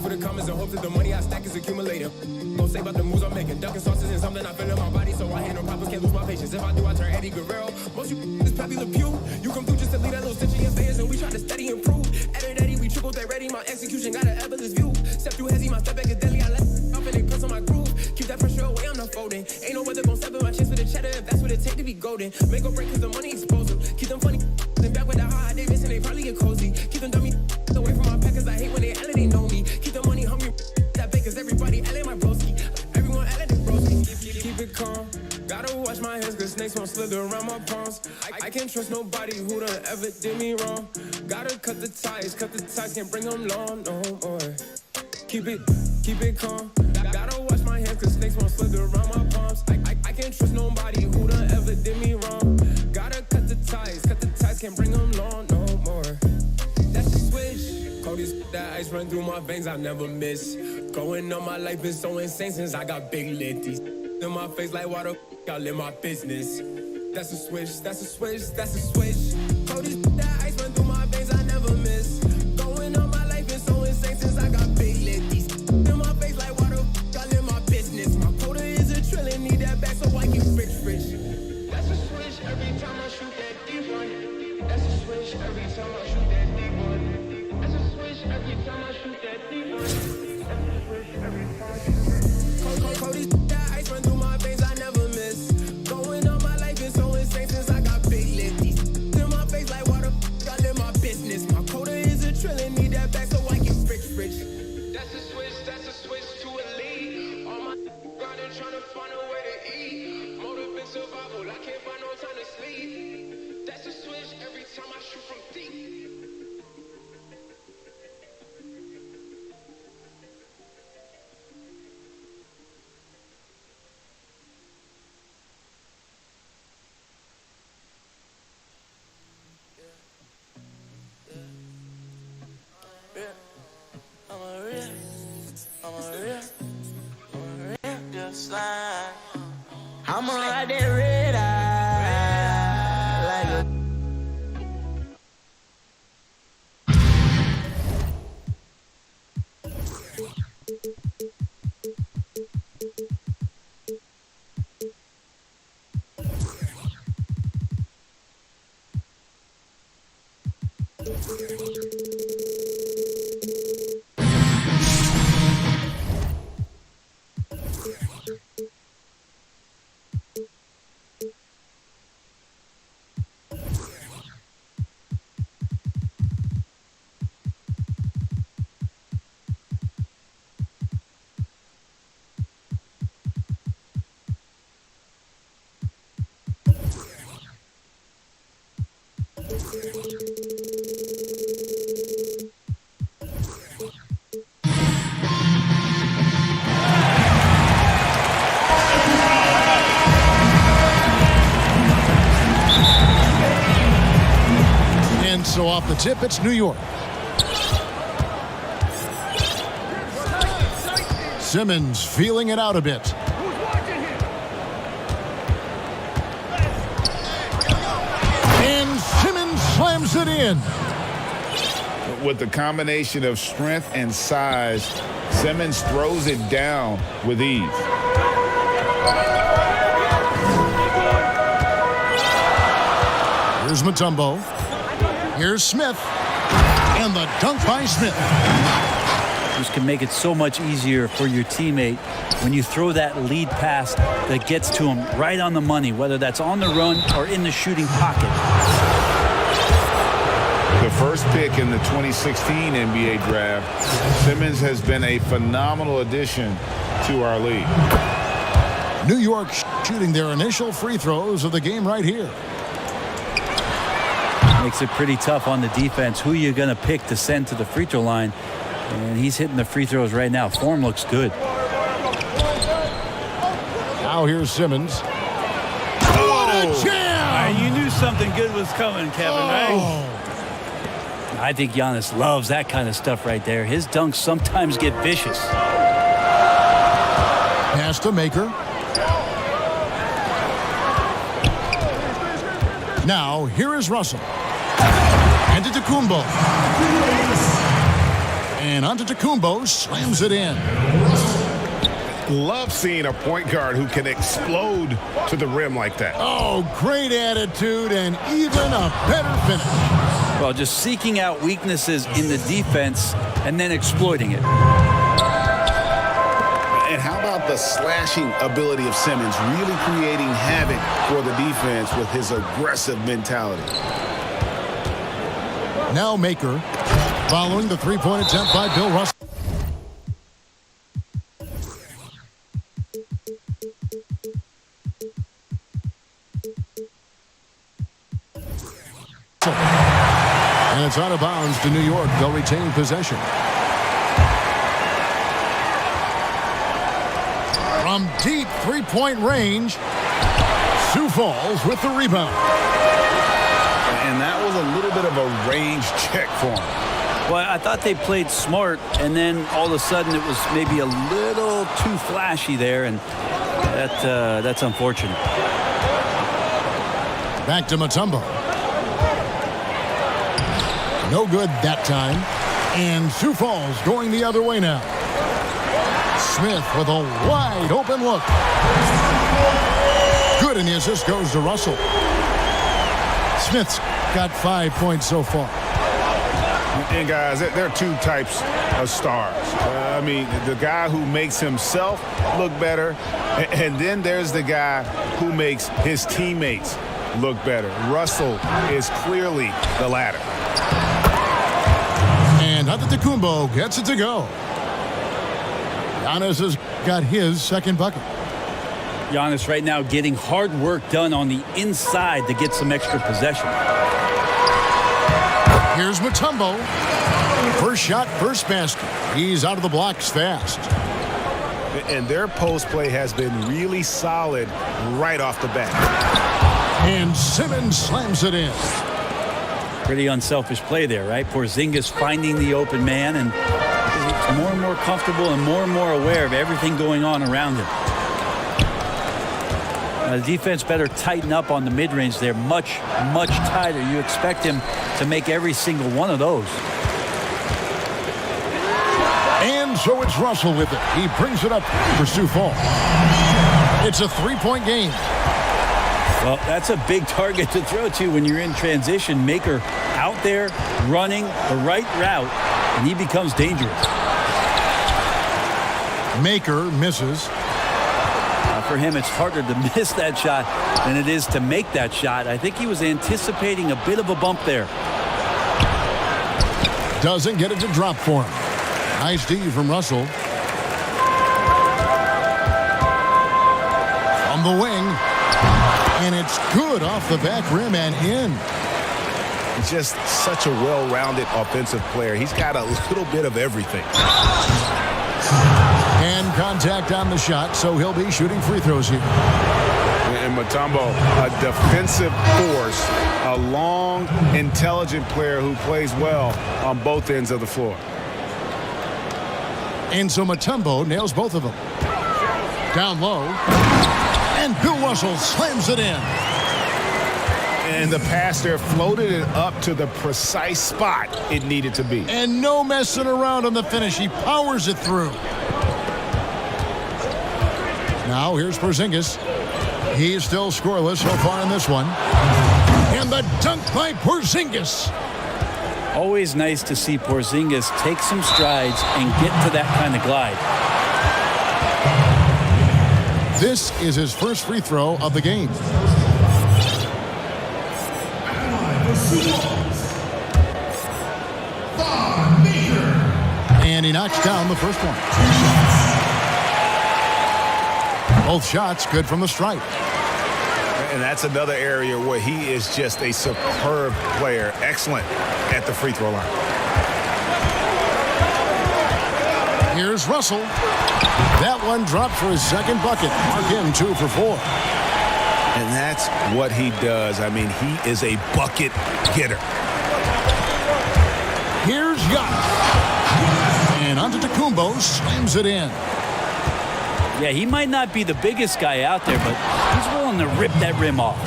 for the comments and hope that the money I stack is accumulating. Don't say about the moves I'm making. Ducking sauces and something I feel in my body, so I hate no problems, can't lose my patience. If I do, I turn Eddie Guerrero. Most you is Pappy Le Pew. You come through just to leave that little stitch in your face, and we try to steady improve. Eddie, we triple threat ready. My execution got an effortless view. Step through hezzy, my step back is deadly. I let up and it cuts on my groove. Keep that pressure away, I'm not folding. Ain't no weather gon' step in my chest for the cheddar if that's what it take to be golden. Make or break cause the money expose them. Keep them funny and back with that high Davis and they probably get cozy. Keep them dummy away from my pack cause I hate when they LA they know me. Keep the money hungry that bait cause everybody LA my broski. Everyone LA they broski. Keep it calm. Gotta wash my hands cause snakes won't slither around my palms. I can't trust nobody who done ever did me wrong. Gotta cut the ties, can't bring them long no more. Keep it calm. Gotta wash my hands cause snakes won't slither around my palms. I can't trust nobody who done ever did me wrong. Gotta cut the ties, can't bring them long no more. That's the switch. Cody's that ice run through my veins, I never miss. Going on my life been so insane since I got big litties. In my face like water, y'all in my business. That's a switch, that's a switch, that's a switch. Cody's that ice run through my veins, I never miss. Going on my life been so insane since I got big litties. In my face like water, y'all in my business. My quota is a trillion, need that back so I get rich. That's a switch every time I shoot that deep one. That's a switch every time I shoot that deep one. That's a switch every time I shoot that deep one. That's a switch every time I shoot that. Cody's that ice run through my veins, I never miss. Going on my life is so insane since I got big litties. In my face like water, y'all in my business. My quota is a trillion, need that back so I get rich. That's a switch to a lead. All my grinding trying to find a way to eat. Motive in survival, I can't find no time to sleep. That's a switch every time I shoot from deep. I'ma ride that red eye like a So off the tip, it's New York. Simmons feeling it out a bit. And Simmons slams it in. With the combination of strength and size, Simmons throws it down with ease. Here's Mutombo. Here's Smith, and the dunk by Smith. This can make it so much easier for your teammate when you throw that lead pass that gets to him right on the money, whether that's on the run or in the shooting pocket. The first pick in the 2016 NBA draft, Simmons has been a phenomenal addition to our league. New York shooting their initial free throws of the game right here. Makes it pretty tough on the defense who you're going to pick to send to the free throw line. And he's hitting the free throws right now. Form looks good. Now here's Simmons. What a jam! You knew something good was coming, Kevin, right? I think Giannis loves that kind of stuff right there. His dunks sometimes get vicious. Pass to Maker. Now here is Russell. And to Kumbo. And Antetokounmpo slams it in. Love seeing a point guard who can explode to the rim like that. Oh, great attitude and even a better finish. Well, just seeking out weaknesses in the defense and then exploiting it. And how about the slashing ability of Simmons, really creating havoc for the defense with his aggressive mentality. Now Maker, following the three-point attempt by Bill Russell. And it's out of bounds to New York. They'll retain possession. From deep three-point range, Sioux Falls with the rebound. And that was a little bit of a range check for him. Well, I thought they played smart, and then all of a sudden it was maybe a little too flashy there, and that's unfortunate. Back to Mutombo. No good that time. And Sioux Falls going the other way now. Smith with a wide open look. Good, and the assist goes to Russell. Smith's got 5 points so far. And guys, there are two types of stars. I mean, the guy who makes himself look better, and then there's the guy who makes his teammates look better. Russell is clearly the latter. And Antetokounmpo gets it to go. Giannis has got his second bucket. Giannis right now getting hard work done on the inside to get some extra possession. Here's Mutombo. First shot, first basket. He's out of the blocks fast. And their post play has been really solid right off the bat. And Simmons slams it in. Pretty unselfish play there, right? Porzingis finding the open man, and he's more and more comfortable and more aware of everything going on around him. The defense better tighten up on the mid-range there, much tighter. You expect him to make every single one of those. And so it's Russell with it. He brings it up for Sioux Falls. It's a three-point game. Well, that's a big target to throw to when you're in transition. Maker out there running the right route, and he becomes dangerous. Maker misses. For him, it's harder to miss that shot than it is to make that shot. I think he was anticipating a bit of a bump there. Doesn't get it to drop for him. Nice D from Russell. From the wing. And it's good off the back rim and in. Just such a well-rounded offensive player. He's got a little bit of everything. And contact on the shot, so he'll be shooting free throws here. And Mutombo, a defensive force, a long, intelligent player who plays well on both ends of the floor. And so Mutombo nails both of them. Down low. And Bill Russell slams it in. And the pass there floated it up to the precise spot it needed to be. And no messing around on the finish. He powers it through. Now here's Porzingis. He's still scoreless so far in this one. And the dunk by Porzingis. Always nice to see Porzingis take some strides and get to that kind of glide. This is his first free throw of the game. And he knocks down the first one. Both shots good from the stripe. And that's another area where he is just a superb player. Excellent at the free throw line. Here's Russell. That one dropped for his second bucket. Mark him 2 for 4. And that's what he does. I mean, he is a bucket getter. Here's Giannis. And Antetokounmpo slams it in. Yeah, he might not be the biggest guy out there, but he's willing to rip that rim off.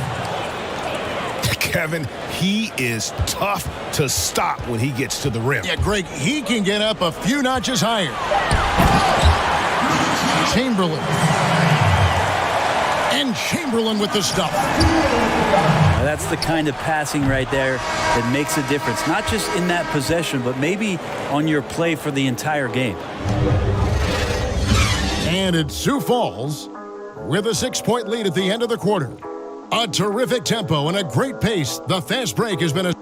Kevin, he is tough to stop when he gets to the rim. Yeah, Greg, he can get up a few notches higher. Chamberlain. And Chamberlain with the stuff. Now that's the kind of passing right there that makes a difference. Not just in that possession, but maybe on your play for the entire game. And it's Sioux Falls with a 6-point lead at the end of the quarter. A terrific tempo and a great pace. The fast break has been a...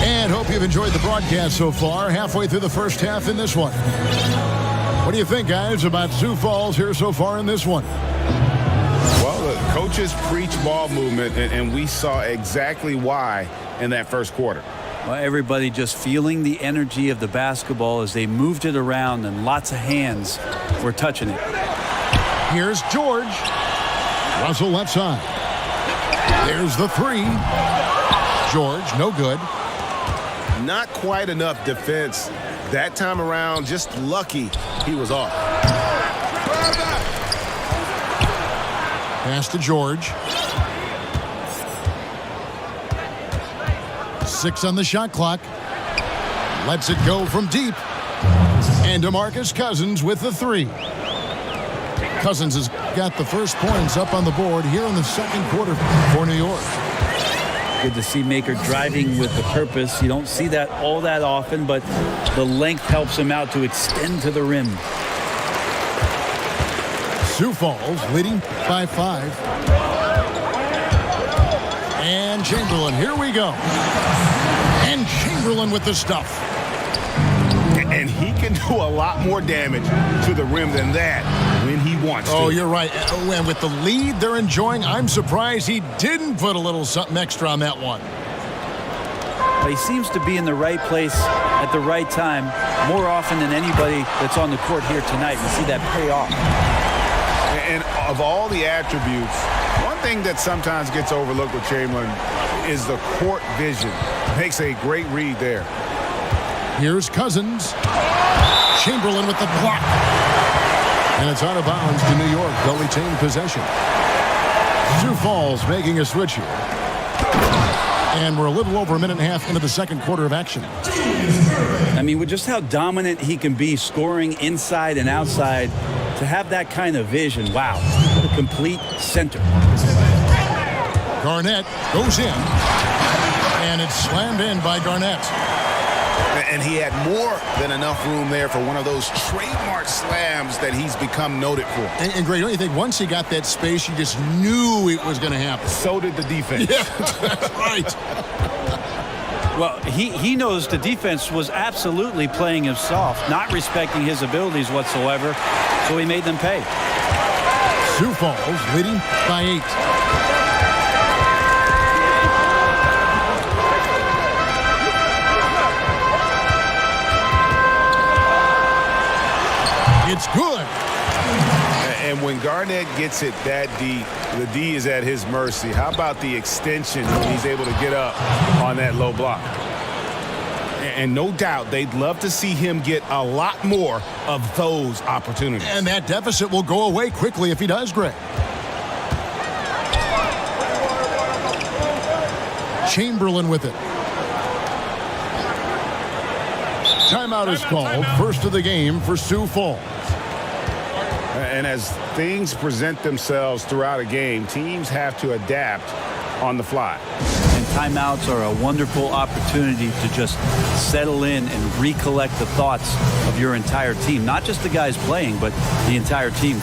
And hope you've enjoyed the broadcast so far. Halfway through the first half in this one. What do you think, guys, about Sioux Falls here so far in this one? Well, the coaches preach ball movement, and we saw exactly why in that first quarter. Well, everybody just feeling the energy of the basketball as they moved it around, and lots of hands were touching it. Here's George. Russell left side. There's the three. George, no good. Not quite enough defense that time around. Just lucky he was off. Pass to George. 6 on the shot clock. Lets it go from deep. And DeMarcus Cousins with the three. Cousins has got the first points up on the board here in the second quarter for New York. Good to see Maker driving with the purpose. You don't see that all that often, but the length helps him out to extend to the rim. Sioux Falls leading by 5. And Chamberlain, here we go. And Chamberlain with the stuff. And he can do a lot more damage to the rim than that when he wants to. Oh, you're right. And with the lead they're enjoying, I'm surprised he didn't put a little something extra on that one. He seems to be in the right place at the right time more often than anybody that's on the court here tonight. You see that pay off. And of all the attributes, one thing that sometimes gets overlooked with Chamberlain is the court vision. Makes a great read there. Here's Cousins. Chamberlain with the block. And it's out of bounds to New York. They'll retain possession. Sioux Falls making a switch here. And we're a little over a minute and a half into the second quarter of action. I mean, with just how dominant he can be scoring inside and outside, to have that kind of vision, wow, what a complete center. Garnett goes in. And it's slammed in by Garnett. And he had more than enough room there for one of those trademark slams that he's become noted for. And Greg, don't you think once he got that space, you just knew it was going to happen? So did the defense. Yeah, that's right. Well, he knows the defense was absolutely playing him soft, not respecting his abilities whatsoever, so he made them pay. Sioux Falls leading by 8. It's good. And when Garnett gets it that deep, the D is at his mercy. How about the extension when he's able to get up on that low block? And no doubt they'd love to see him get a lot more of those opportunities. And that deficit will go away quickly if he does, Greg. Chamberlain with it. Timeout is called. First of the game for Sioux Falls. And as things present themselves throughout a game, teams have to adapt on the fly. And timeouts are a wonderful opportunity to just settle in and recollect the thoughts of your entire team. Not just the guys playing, but the entire team.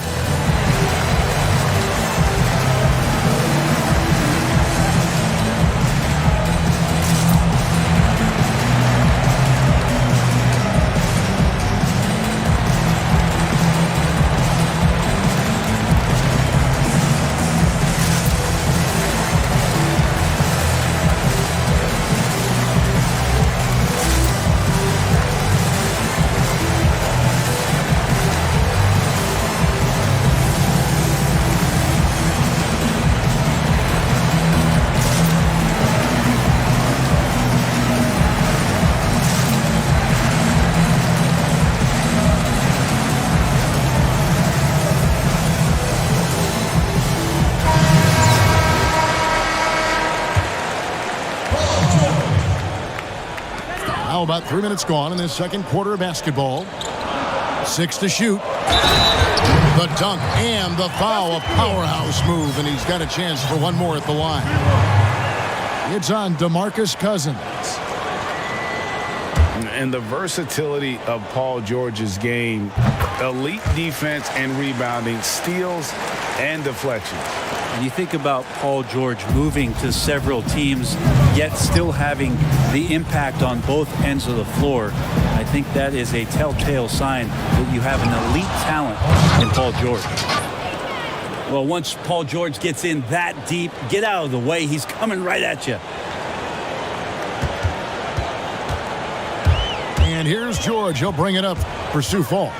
Now about 3 minutes gone in this second quarter of basketball. 6 to shoot. The dunk and the foul, a powerhouse move, and he's got a chance for one more at the line. It's on DeMarcus Cousins. And the versatility of Paul George's game, elite defense and rebounding, steals and deflections. And you think about Paul George moving to several teams, yet still having the impact on both ends of the floor. I think that is a telltale sign that you have an elite talent in Paul George. Well, once Paul George gets in that deep, get out of the way. He's coming right at you. And here's George. He'll bring it up for Sioux Falls.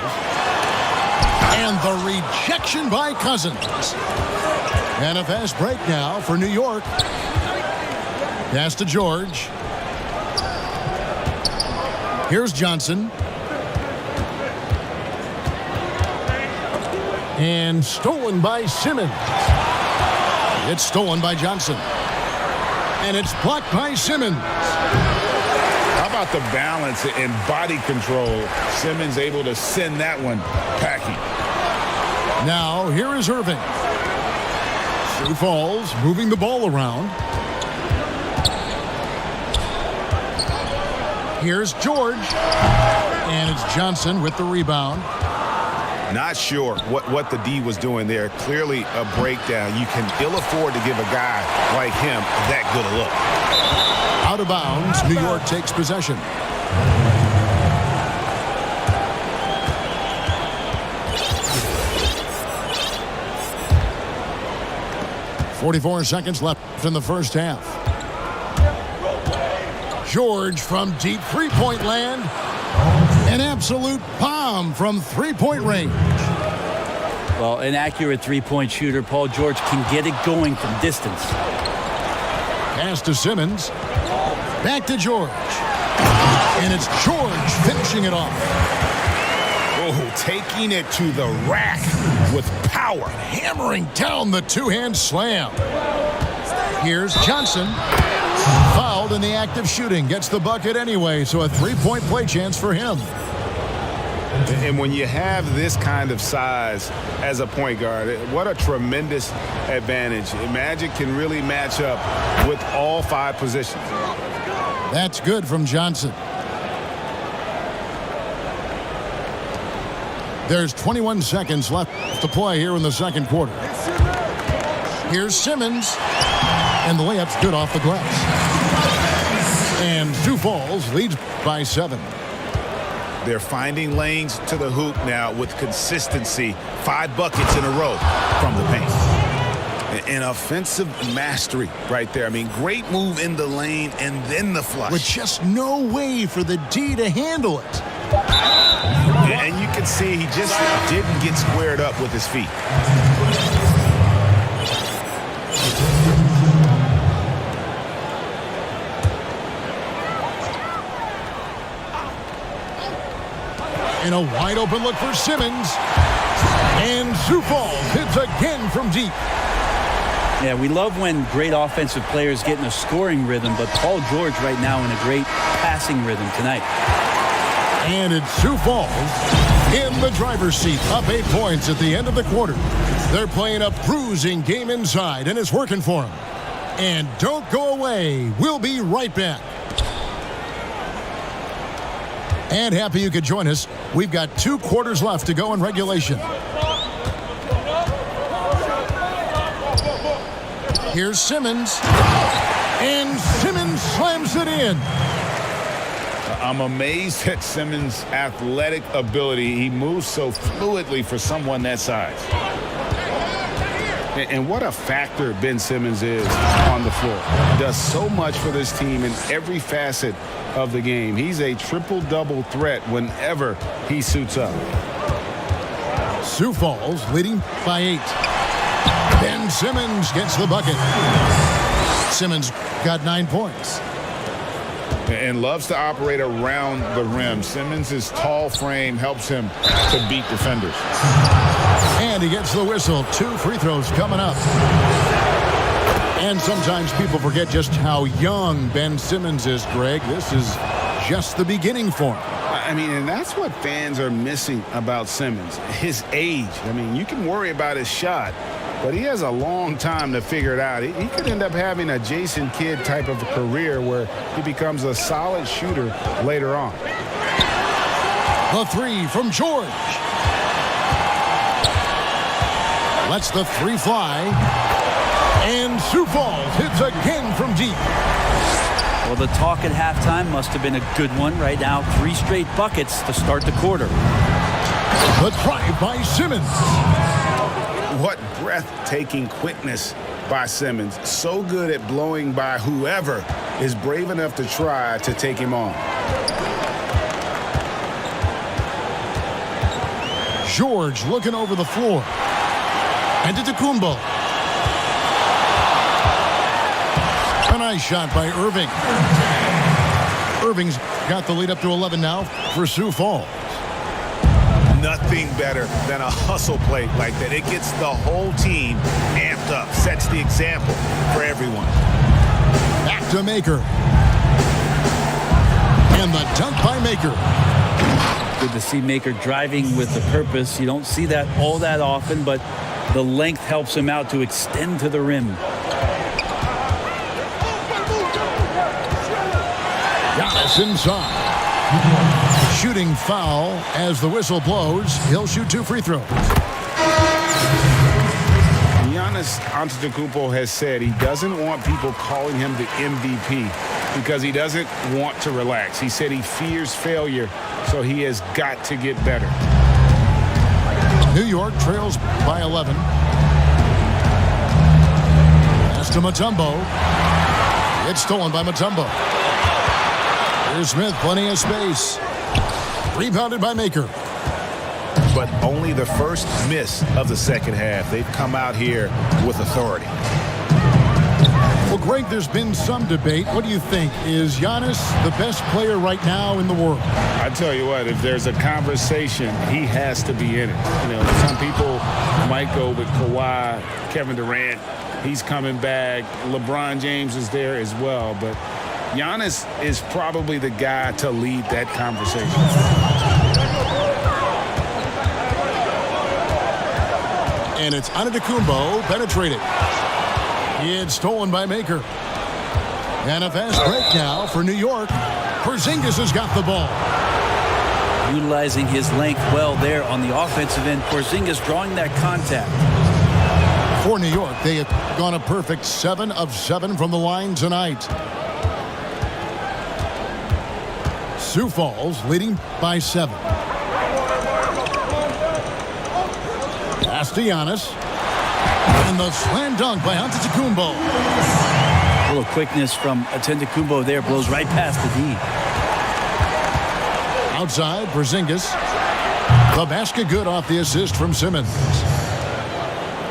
And the rejection by Cousins. And a fast break now for New York. Pass to George. Here's Johnson. And stolen by Simmons. It's stolen by Johnson. And it's blocked by Simmons. How about the balance and body control? Simmons able to send that one packing. Now, here is Irving. Sioux Falls moving the ball around. Here's George. And it's Johnson with the rebound. Not sure what the D was doing there. Clearly a breakdown. You can ill afford to give a guy like him that good a look. Out of bounds, New York takes possession. .44 seconds left in the first half. George from deep three-point land. An absolute bomb from three-point range. Well, an accurate three-point shooter. Paul George can get it going from distance. Pass to Simmons. Back to George. And it's George finishing it off. Oh, taking it to the rack with power. Hammering down the two-hand slam. Here's Johnson. Fouled in the act of shooting. Gets the bucket anyway, so a three-point play chance for him. And when you have this kind of size as a point guard, what a tremendous advantage. Magic can really match up with all 5 positions. That's good from Johnson. There's 21 seconds left to play here in the second quarter. Here's Simmons. And the layup's good off the glass. And Sioux Falls leads by 7. They're finding lanes to the hoop now with consistency. 5 buckets in a row from the paint. An offensive mastery right there. I mean, great move in the lane and then the flush. With just no way for the D to handle it. And you can see he just didn't get squared up with his feet. And a wide open look for Simmons. And Sioux Falls hits again from deep. Yeah, we love when great offensive players get in a scoring rhythm, but Paul George right now in a great passing rhythm tonight. And it's Sioux Falls in the driver's seat, up 8 points at the end of the quarter. They're playing a bruising game inside, and it's working for them. And don't go away. We'll be right back. And happy you could join us. We've got 2 quarters left to go in regulation. Here's Simmons. And Simmons slams it in. I'm amazed at Simmons' athletic ability. He moves so fluidly for someone that size. And what a factor Ben Simmons is on the floor. Does so much for this team in every facet of the game. He's a triple-double threat whenever he suits up. Sioux Falls leading by 8. Ben Simmons gets the bucket. Simmons got 9 points. And loves to operate around the rim. Simmons' tall frame helps him to beat defenders. And he gets the whistle. 2 free throws coming up. And sometimes people forget just how young Ben Simmons is, Greg. This is just the beginning for him. I mean, and that's what fans are missing about Simmons, his age. I mean, you can worry about his shot, but he has a long time to figure it out. He could end up having a Jason Kidd type of a career where he becomes a solid shooter later on. The three from George. Lets the three fly. And Sioux Falls hits again from deep. Well, the talk at halftime must have been a good one. Right now, 3 straight buckets to start the quarter. The drive by Simmons. What breathtaking quickness by Simmons. So good at blowing by whoever is brave enough to try to take him on. George looking over the floor. And to Tacumbo. A nice shot by Irving. Irving's got the lead up to 11 now for Sioux Falls. Nothing better than a hustle play like that. It gets the whole team amped up, sets the example for everyone. Back to Maker. And the dunk by Maker. Good to see Maker driving with a purpose. You don't see that all that often, but the length helps him out to extend to the rim. Giannis inside. Shooting foul as the whistle blows. He'll shoot 2 free throws. Giannis Antetokounmpo has said he doesn't want people calling him the MVP because he doesn't want to relax. He said he fears failure, so he has got to get better. New York trails by 11. Pass to Mutombo. It's stolen by Mutombo. Here's Smith, plenty of space. Rebounded by Maker. But only the first miss of the second half. They've come out here with authority. Well, Greg, there's been some debate. What do you think? Is Giannis the best player right now in the world? I tell you what, if there's a conversation, he has to be in it. You know, some people might go with Kawhi, Kevin Durant. He's coming back. LeBron James is there as well. But Giannis is probably the guy to lead that conversation. And it's Antetokounmpo penetrated. It's stolen by Maker. And a fast break now for New York. Porzingis has got the ball. Utilizing his length well there on the offensive end. Porzingis drawing that contact. For New York, they have gone a perfect 7 of 7 from the line tonight. Sioux Falls leading by 7. Pass to Giannis. And the slam dunk by Antetokounmpo. A little quickness from Antetokounmpo there, blows right past the D. Outside, Porzingis. The basket good off the assist from Simmons.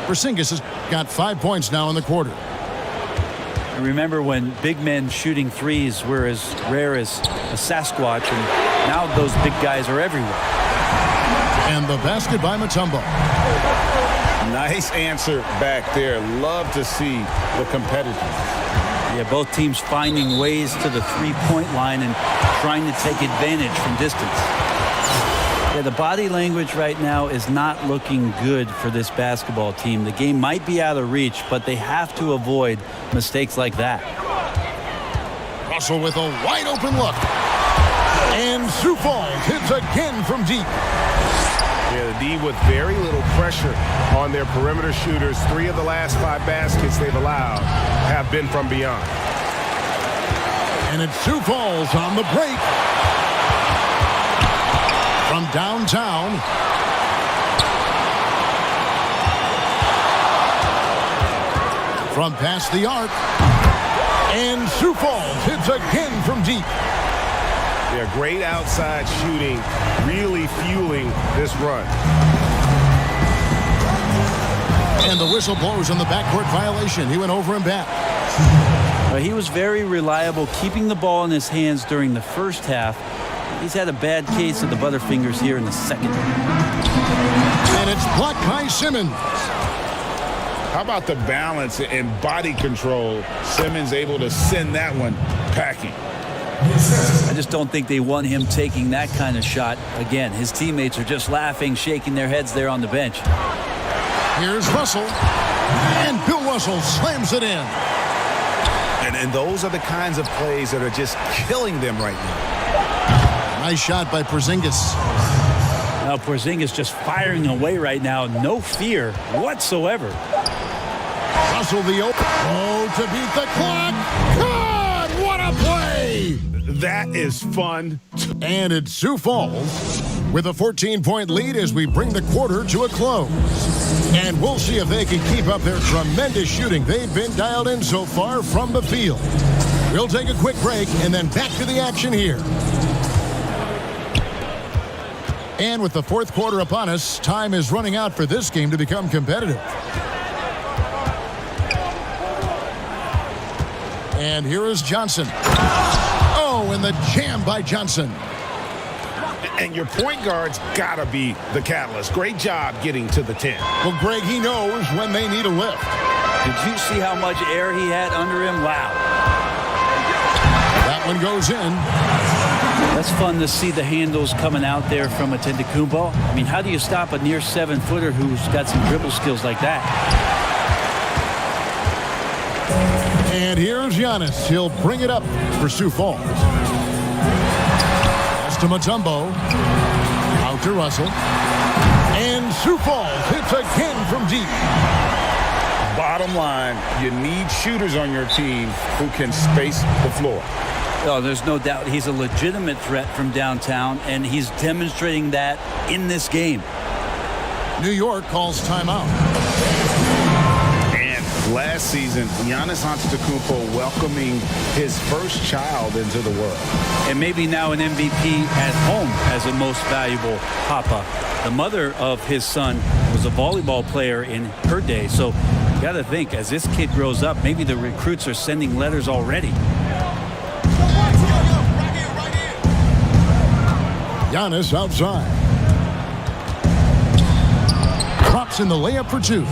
Porzingis has got 5 points now in the quarter. I remember when big men shooting threes were as rare as a Sasquatch, and now those big guys are everywhere. And the basket by Mutombo. Nice answer back there. Love to see the competitiveness. Yeah, both teams finding ways to the three-point line and trying to take advantage from distance. Yeah, the body language right now is not looking good for this basketball team. The game might be out of reach, but they have to avoid mistakes like that. Russell with a wide open look. And Sioux Falls hits again from deep. Yeah, the D with very little pressure on their perimeter shooters. 3 of the last 5 baskets they've allowed have been from beyond. And it's Sioux Falls on the break. From downtown. From past the arc. And Sioux Falls hits again from deep. Yeah, great outside shooting, really fueling this run. And the whistle blows on the backcourt violation. He went over and back. He was very reliable, keeping the ball in his hands during the first half. He's had a bad case of the butterfingers here in the second. And it's blocked by Simmons. How about the balance and body control? Simmons able to send that one packing. I just don't think they want him taking that kind of shot again. His teammates are just laughing, shaking their heads there on the bench. Here's Russell, and Bill Russell slams it in. And those are the kinds of plays that are just killing them right now. Nice shot by Porzingis. Now Porzingis just firing away right now. No fear whatsoever. Russell the open. Oh, to beat the clock. God, what a play! That is fun. And it's Sioux Falls with a 14-point lead as we bring the quarter to a close. And we'll see if they can keep up their tremendous shooting they've been dialed in so far from the field. We'll take a quick break and then back to the action here. And with the fourth quarter upon us, time is running out for this game to become competitive. And here is Johnson. Oh, and the jam by Johnson. And your point guard's got to be the catalyst. Great job getting to the 10. Well, Greg, he knows when they need a lift. Did you see how much air he had under him? Wow. That one goes in. That's fun to see the handles coming out there from Antetokounmpo. I mean, how do you stop a near 7-footer who's got some dribble skills like that? And here's Giannis. He'll bring it up for Sioux Falls. To Mutombo, out to Russell, and Sioux Falls hits again from deep. Bottom line, you need shooters on your team who can space the floor. Oh, there's no doubt he's a legitimate threat from downtown, and he's demonstrating that in this game. New York calls timeout. Last season, Giannis Antetokounmpo welcoming his first child into the world. And maybe now an MVP at home as a most valuable papa. The mother of his son was a volleyball player in her day. So you got to think, as this kid grows up, maybe the recruits are sending letters already. Giannis outside. Drops in the layup for two.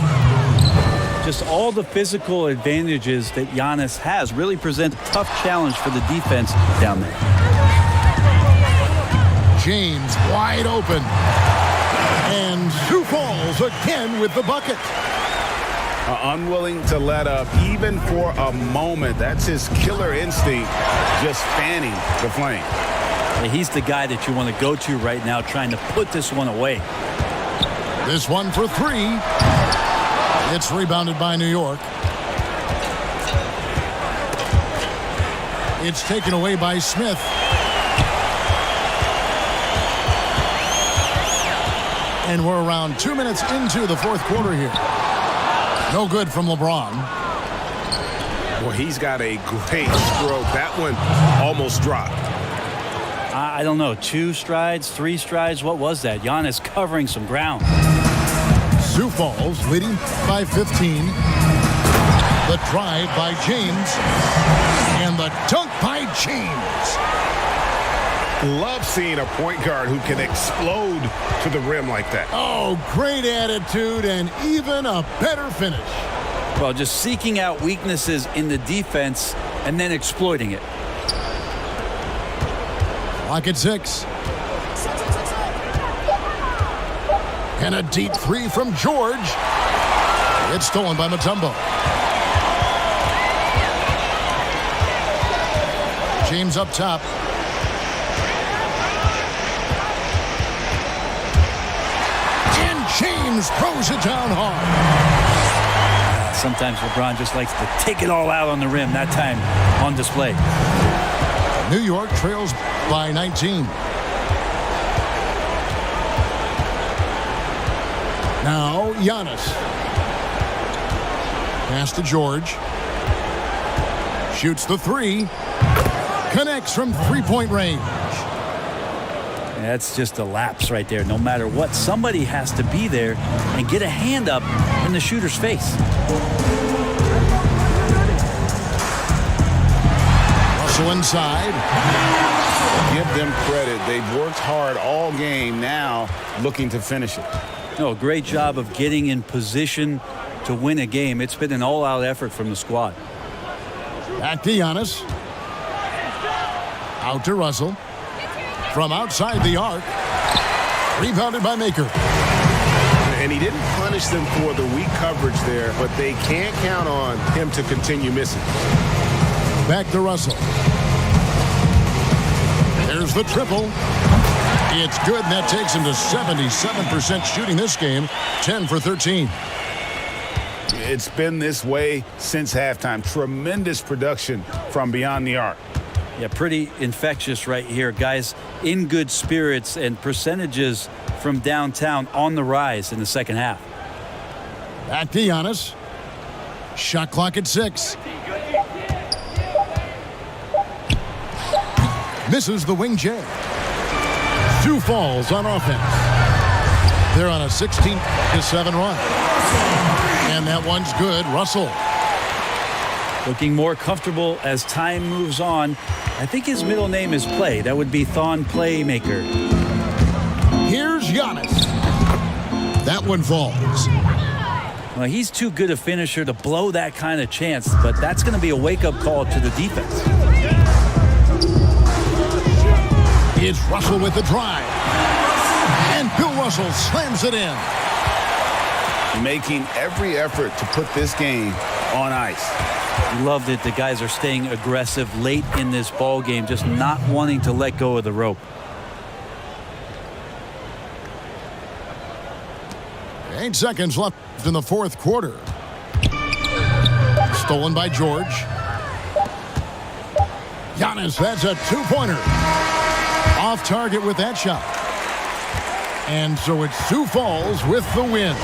Just all the physical advantages that Giannis has really present a tough challenge for the defense down there. James wide open. And Sioux Falls again with the bucket. Unwilling to let up even for a moment. That's his killer instinct, just fanning the flame. Yeah, he's the guy that you want to go to right now, trying to put this one away. This one for three. It's rebounded by New York. It's taken away by Smith. And we're around 2 minutes into the fourth quarter here. No good from LeBron. Well, he's got a great stroke. That one almost dropped. I don't know, 2 strides, 3 strides. What was that? Giannis covering some ground. Sioux Falls leading by 15. The drive by James. And the dunk by James. Love seeing a point guard who can explode to the rim like that. Oh, great attitude and even a better finish. Well, just seeking out weaknesses in the defense and then exploiting it. Clock at 6. And a deep three from George. It's stolen by Mutombo. James up top. And James throws it down hard. Sometimes LeBron just likes to take it all out on the rim, that time on display. New York trails by 19. Now Giannis. Pass to George. Shoots the three. Connects from three-point range. That's just a lapse right there. No matter what, somebody has to be there and get a hand up in the shooter's face. Russell inside. Give them credit. They've worked hard all game, now looking to finish it. No, great job of getting in position to win a game. It's been an all-out effort from the squad. Back to Giannis. Out to Russell. From outside the arc. Rebounded by Maker. And he didn't punish them for the weak coverage there, but they can't count on him to continue missing. Back to Russell. There's the triple. It's good, and that takes him to 77% shooting this game, 10 for 13. It's been this way since halftime. Tremendous production from beyond the arc. Yeah, pretty infectious right here. Guys in good spirits, and percentages from downtown on the rise in the second half. Back to Giannis. Shot clock at 6. Misses the wing J. Sioux Falls on offense. They're on a 16-7 run. And that one's good. Russell. Looking more comfortable as time moves on. I think his middle name is Play. That would be Thon Playmaker. Here's Giannis. That one falls. Well, he's too good a finisher to blow that kind of chance, but that's going to be a wake-up call to the defense. It's Russell with the drive. And Bill Russell slams it in. Making every effort to put this game on ice. Loved it. The guys are staying aggressive late in this ball game, just not wanting to let go of the rope. 8 seconds left in the fourth quarter. Stolen by George. Giannis, that's a two-pointer. Off target with that shot. And so it's Sioux Falls with the win.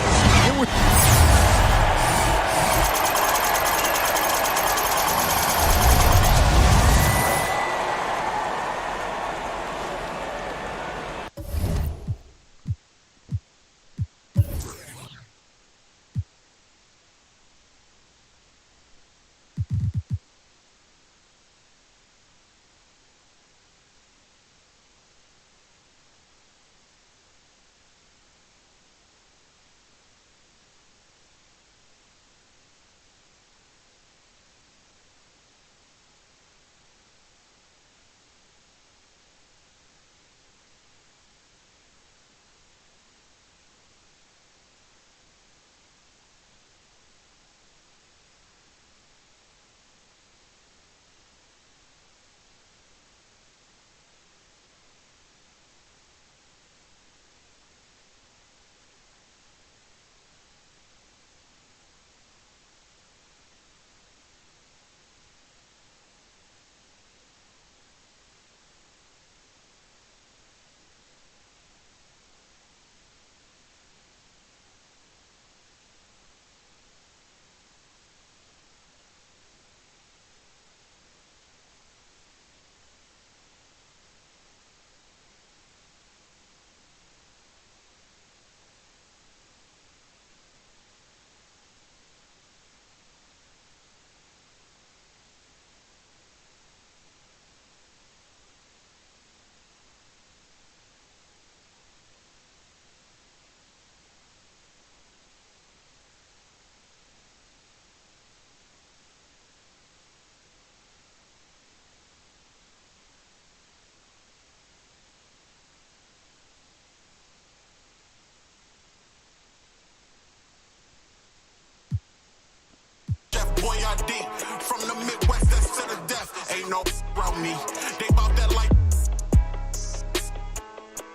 From the Midwest, that's to the death. Ain't no around me. They bout that like.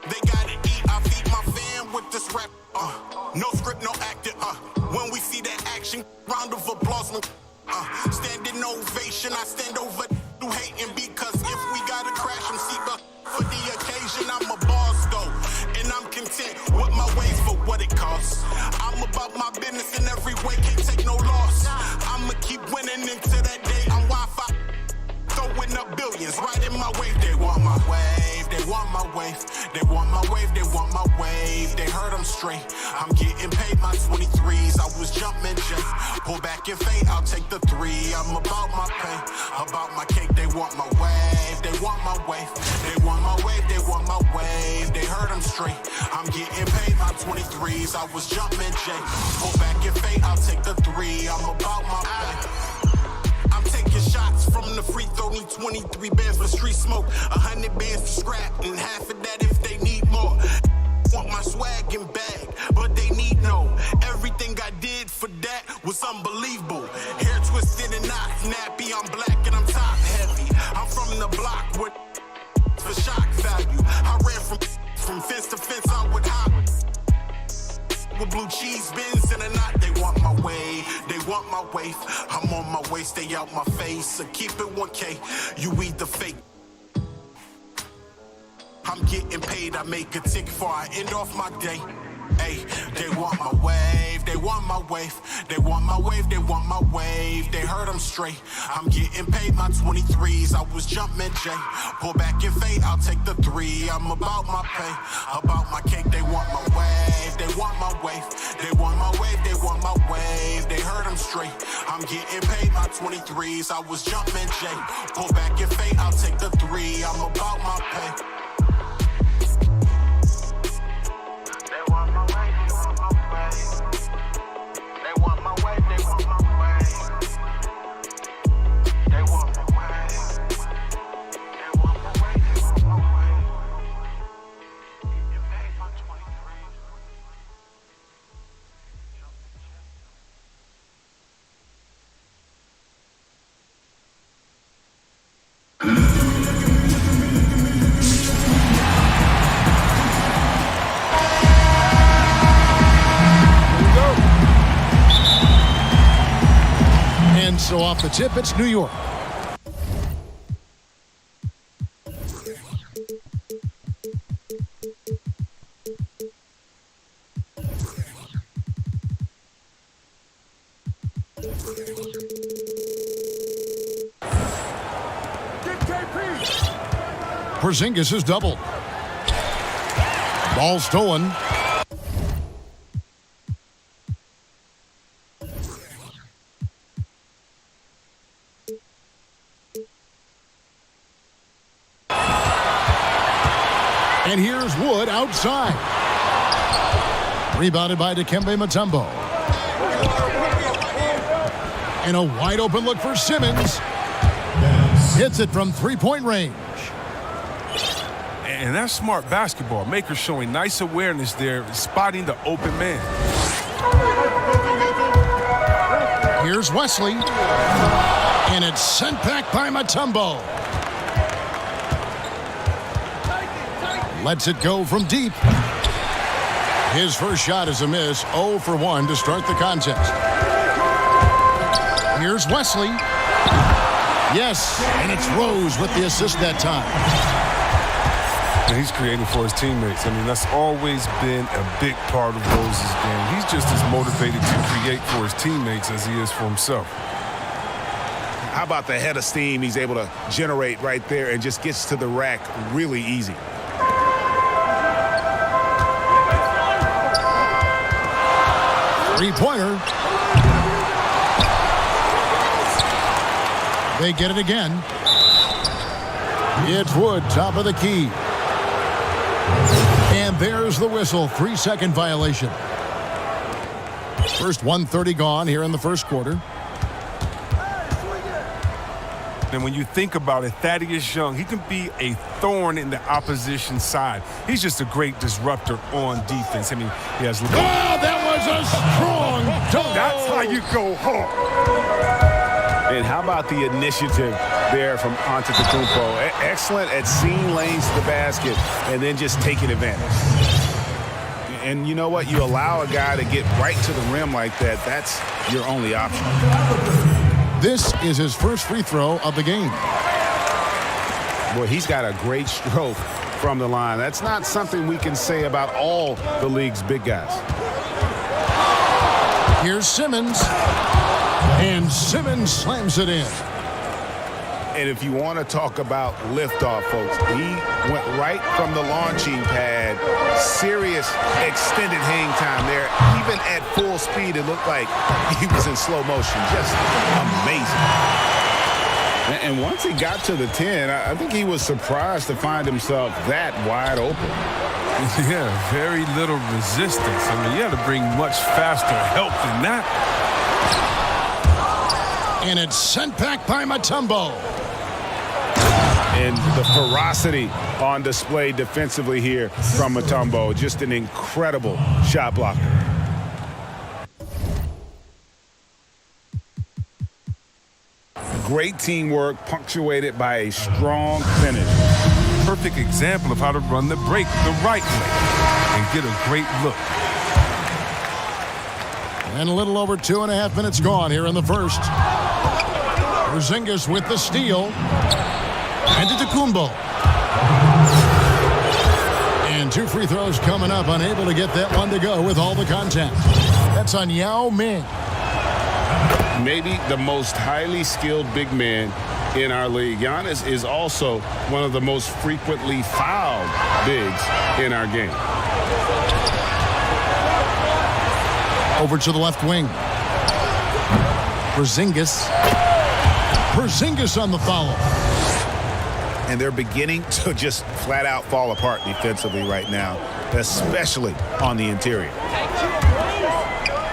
They gotta eat. I feed my fam with this rap. No script, no acting. When we see that action, round of applause. Standing ovation. I stand over who hating because if we gotta crash them, see the for the occasion. I'm a boss though, and I'm content with my ways for what it costs. I'm about my business in every way. Can't take no loss. I'ma keep winning into that day. I'm Wi-Fi. Throwing up billions right in my wave. They want my wave. They want my wave. They want my wave. They want my wave. They heard them straight. I'm getting paid my 23s. I was jumping just pull back and fade. I'll take the 3. I'm about my pay. About my cake. They want my wave. They want my wave. They want my wave. They want my wave. They heard them straight. I'm getting paid my 23s. I was jumping J. Pull back and fade. I'll take the 3. I'm about my pay. I'm taking shots. shots from the free throw, need 23 bands for street smoke, 100 bands to scrap, and half of that if they need more. Want my swag and bag, but they need no. Everything I did for that was unbelievable. Hair twisted and not nappy, I'm black and I'm top heavy. I'm from the block with for shock value. I ran from fence to fence, I would hop with blue cheese bins in a knot. They want my way, they want my waif. I'm on my way, stay out my face. So keep it 1K, you eat the fake. I'm getting paid, I make a tick before I end off my day. Hey, they want my wave, they want my wave, they want my wave, they want my wave. They heard I'm straight. I'm getting paid my 23s. I was jumping J. Pull back and fade, I'll take the 3. I'm about my pay, about my cake. They want my wave, they want my wave, they want my wave, they want my wave. They heard I'm straight. I'm getting paid my 23s. I was jumping J. Pull back and fade, I'll take the 3. I'm about my pay. So off the tip, it's New York. Porzingis is doubled. Ball stolen. And here's Wood outside. Rebounded by Dikembe Mutombo. And a wide open look for Simmons. Hits it from three-point range. And that's smart basketball. Makers showing nice awareness there, spotting the open man. Here's Wesley. And it's sent back by Mutombo. Lets it go from deep. His first shot is a miss. 0 for 1 to start the contest. Here's Wesley. Yes, and it's Rose with the assist that time. And he's creating for his teammates. I mean, that's always been a big part of Rose's game. He's just as motivated to create for his teammates as he is for himself. How about the head of steam he's able to generate right there and just gets to the rack really easy. Three-pointer. They get it again. It's Wood, top of the key. And there's the whistle. 3-second violation. First 1:30 gone here in the first quarter. And when you think about it, Thaddeus Young, he can be a thorn in the opposition side. He's just a great disruptor on defense. I mean, he has... Oh, that was a strong dunk. That's how you go hard. And how about the initiative there from Antetokounmpo? Excellent at seeing lanes to the basket and then just taking advantage. And you know what? You allow a guy to get right to the rim like that. That's your only option. This is his first free throw of the game. Boy, he's got a great stroke from the line. That's not something we can say about all the league's big guys. Here's Simmons. And Simmons slams it in. And if you want to talk about liftoff, folks, he went right from the launching pad. Serious extended hang time there. Even at full speed, it looked like he was in slow motion. Just amazing. And once he got to the 10, I think he was surprised to find himself that wide open. Yeah, very little resistance. I mean, you had to bring much faster help than that. And it's sent back by Mutombo. And the ferocity on display defensively here from Mutombo. Just an incredible shot blocker. Great teamwork punctuated by a strong finish. Perfect example of how to run the break the right way and get a great look. And a little over 2.5 minutes gone here in the first. Porzingis with the steal. And Antetokounmpo. And 2 free throws coming up. Unable to get that one to go with all the contact. That's on Yao Ming. Maybe the most highly skilled big man in our league. Giannis is also one of the most frequently fouled bigs in our game. Over to the left wing. Porzingis. Porzingis on the foul. And they're beginning to just flat out fall apart defensively right now, especially on the interior.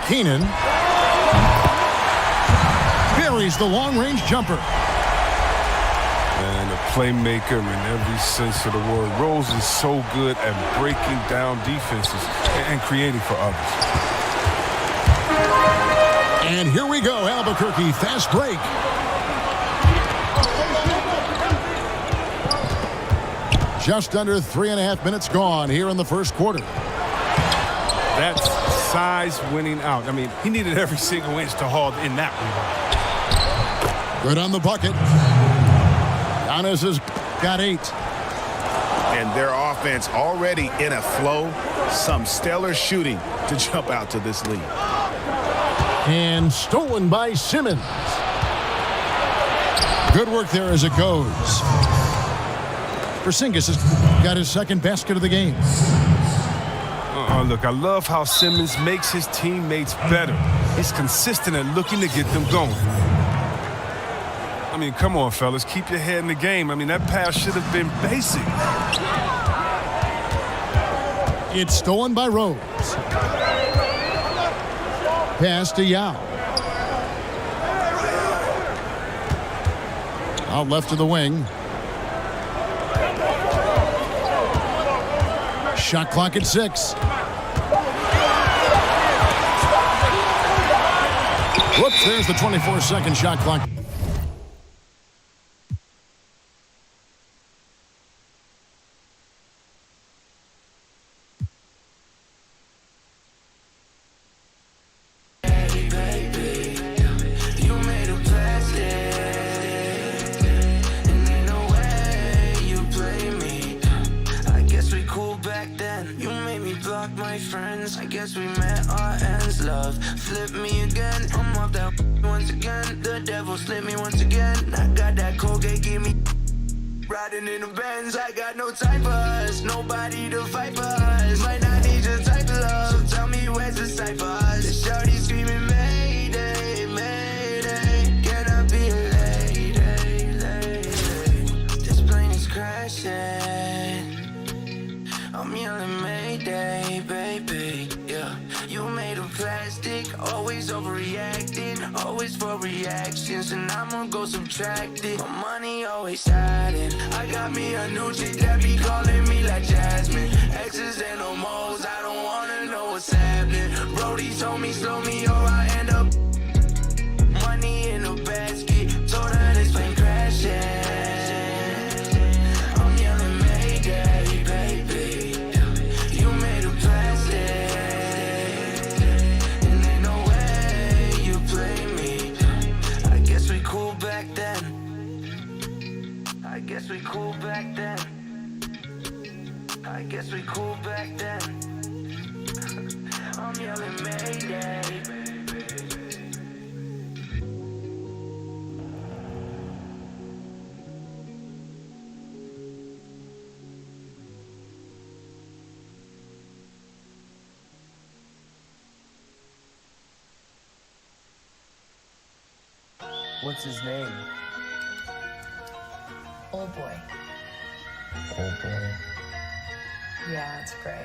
Keenan buries the long-range jumper. And a playmaker in every sense of the word. Rose is so good at breaking down defenses and creating for others. And here we go, Albuquerque, fast break. Just under 3.5 minutes gone here in the first quarter. That's size winning out. I mean, he needed every single inch to haul in that one. Good on the bucket. Giannis has got 8. And their offense already in a flow. Some stellar shooting to jump out to this lead. And stolen by Simmons. Good work there as it goes. Porzingis has got his second basket of the game. Look, I love how Simmons makes his teammates better. He's consistent at looking to get them going. I mean, come on, fellas. Keep your head in the game. I mean, that pass should have been basic. It's stolen by Rose. Pass to Yao. Out left to the wing. Shot clock at 6. Whoops, there's the 24-second shot clock. Riding in the Benz, I got no time for us. Nobody to fight for us. Might not need your type of love. So tell me where's the sight for us. The shorty screaming Mayday, Mayday. Can I be a lady, lady? This plane is crashing. I'm yelling Mayday, baby. Yeah, you made of plastic, always overreacting, always for reactions, and I'ma go subtract it. My money always hiding. I got me a new chick that be calling me like Jasmine. X's and no mo's, I don't wanna know what's happening. Brody told me slow me or I end up money in a basket. Told her this plane crashing. I'm yelling Mayday, baby. You made of plastic, and ain't no way you play me. I guess we cool back then. I guess we cool back then. I guess we cool back then. I'm yelling Mayday. What's his name? Old boy. Old boy. Yeah, it's great.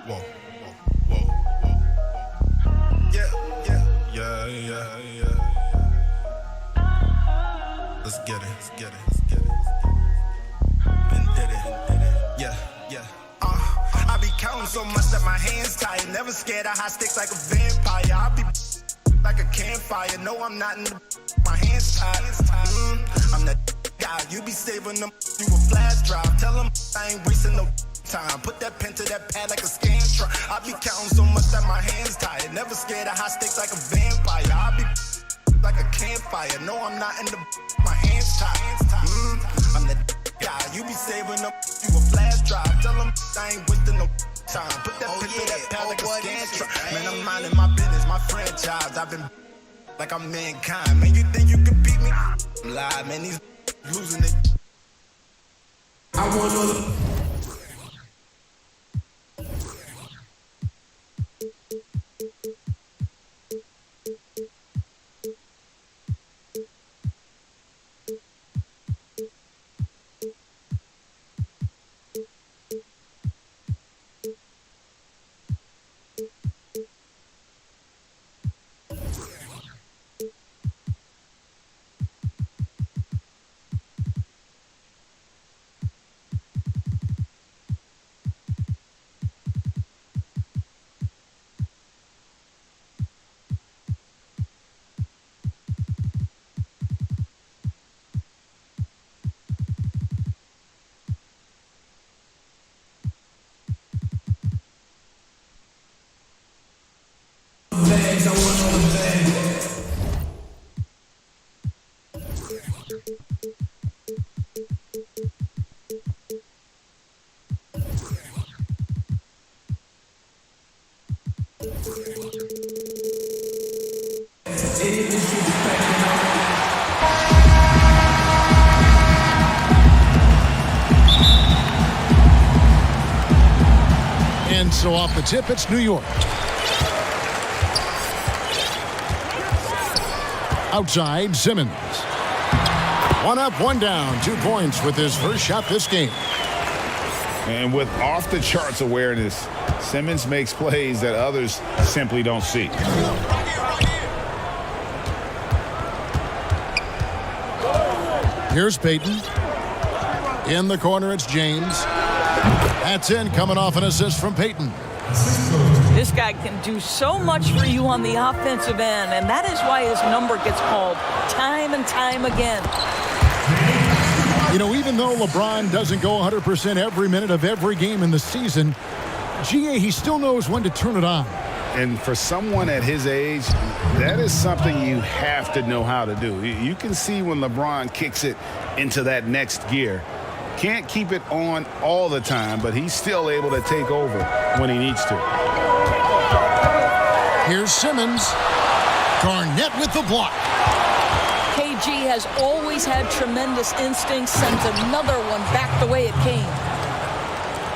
Whoa, whoa, whoa, whoa. Yeah. Let's get it. Been did it. Yeah. I be counting so much that my hands tired. Never scared of high stakes like a vampire. I be like a campfire. No, I'm not in the my hands tied. I'm that guy. You be saving them you a flash drive. Tell them I ain't wasting no time. Put that pen to that pad like a scan truck. I be counting so much that my hands tired. Never scared of high stakes like a vampire. I be like a campfire. No, I'm not in the my hands tied. I'm that guy. You be saving them you a flash drive. Tell them I ain't wasting no time. Put that pen to that pad like a scan truck. Man, I'm minding my business, my franchise. I've been like I'm mankind. Man, you think you can beat me? I'm live, man. These losing it. I want all the bags, I want all the bags. And so off the tip, it's New York. Outside, Simmons. One up, one down. 2 points with his first shot this game. And with off-the-charts awareness, Simmons makes plays that others simply don't see. Here's Payton. In the corner, it's James. That's in, coming off an assist from Payton. This guy can do so much for you on the offensive end, and that is why his number gets called time and time again. You know, even though LeBron doesn't go 100% every minute of every game in the season, GA, he still knows when to turn it on. And for someone at his age, that is something you have to know how to do. You can see when LeBron kicks it into that next gear. Can't keep it on all the time, but he's still able to take over when he needs to. Here's Simmons. Garnett with the block. KG has always had tremendous instincts, sends another one back the way it came.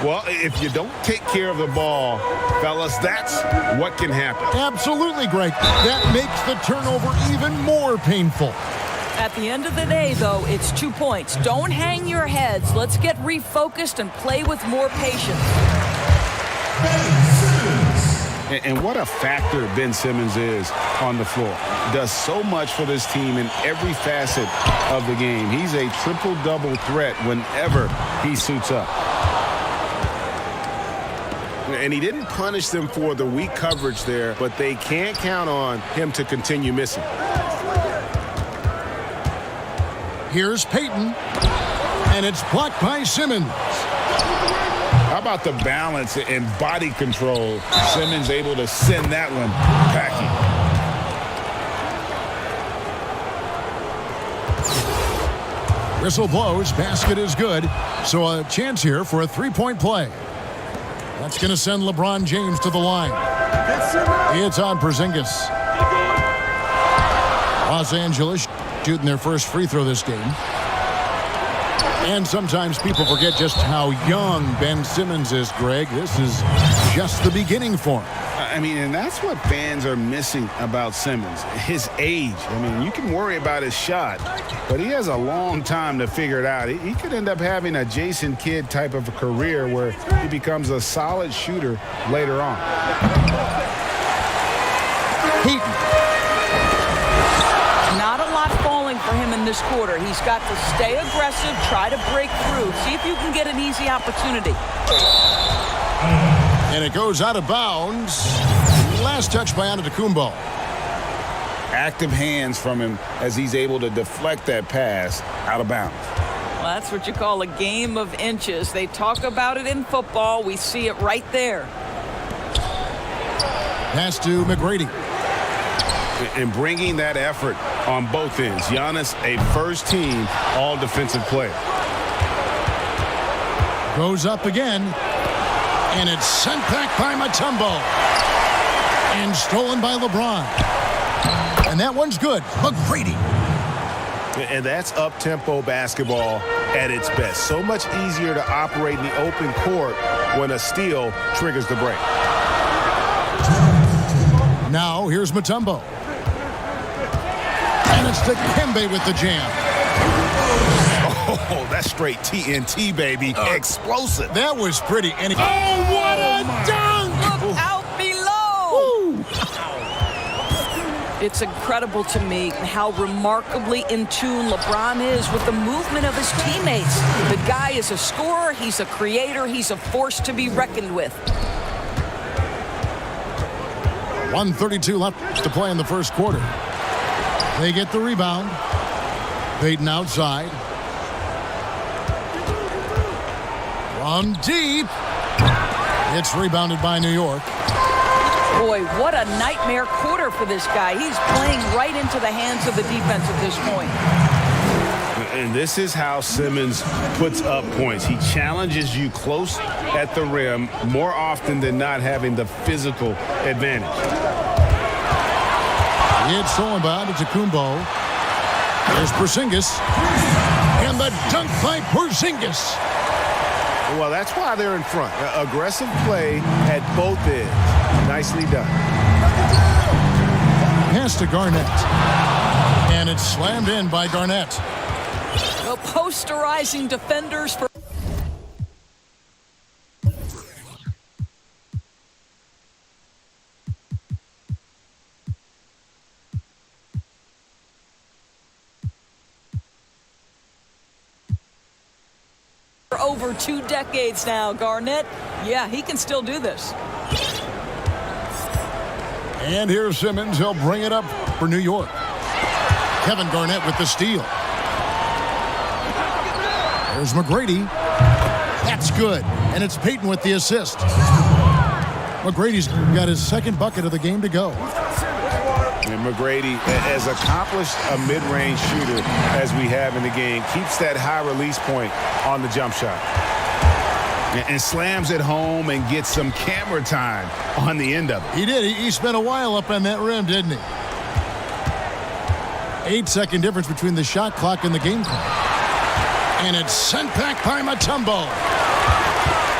Well, if you don't take care of the ball, fellas, that's what can happen. Absolutely, Greg. That makes the turnover even more painful. At the end of the day, though, it's 2 points. Don't hang your heads. Let's get refocused and play with more patience. And what a factor Ben Simmons is on the floor. Does so much for this team in every facet of the game. He's a triple-double threat whenever he suits up. And he didn't punish them for the weak coverage there, but they can't count on him to continue missing. Here's Payton, and it's blocked by Simmons. How about the balance and body control? Simmons able to send that one packing. Whistle blows, basket is good. So a chance here for a three-point play. That's going to send LeBron James to the line. It's on Porzingis. Los Angeles shooting their first free throw this game. And sometimes people forget just how young Ben Simmons is, Greg. This is just the beginning for him. I mean, and that's what fans are missing about Simmons, his age. I mean, you can worry about his shot, but he has a long time to figure it out. He could end up having a Jason Kidd type of a career where he becomes a solid shooter later on. Heaton. Not a lot falling for him in this quarter. He's got to stay aggressive, try to break through, see if you can get an easy opportunity. And it goes out of bounds. Last touch by Antetokounmpo. Active hands from him as he's able to deflect that pass out of bounds. Well, that's what you call a game of inches. They talk about it in football. We see it right there. Pass to McGrady. And bringing that effort on both ends. Giannis, a first-team all-defensive player. Goes up again. And it's sent back by Mutombo. And stolen by LeBron. And that one's good. McGrady. And that's up-tempo basketball at its best. So much easier to operate in the open court when a steal triggers the break. Now here's Mutombo. And it's Dikembe with the jam. Oh, that's straight TNT, baby. Explosive. That was pretty. And what a dunk! Look out below! It's incredible to me how remarkably in tune LeBron is with the movement of his teammates. The guy is a scorer, he's a creator, he's a force to be reckoned with. 1:32 left to play in the first quarter. They get the rebound. Payton outside. From deep. It's rebounded by New York. Boy, what a nightmare quarter for this guy. He's playing right into the hands of the defense at this point. And this is how Simmons puts up points. He challenges you close at the rim more often than not, having the physical advantage. It's stolen by Antetokounmpo. There's Porzingis. And the dunk by Porzingis. Well, that's why they're in front. Aggressive play at both ends. Nicely done. Pass to Garnett. And it's slammed in by Garnett. Well, posterizing defenders for... over 2 decades now. Garnett, yeah, he can still do this. And here's Simmons. He'll bring it up for New York. Kevin Garnett with the steal. There's McGrady. That's good. And it's Payton with the assist. McGrady's got his second bucket of the game to go. And McGrady, as accomplished a mid-range shooter as we have in the game, keeps that high release point on the jump shot. And slams it home and gets some camera time on the end of it. He did. He spent a while up on that rim, didn't he? 8-second difference between the shot clock and the game clock. And it's sent back by Mutombo.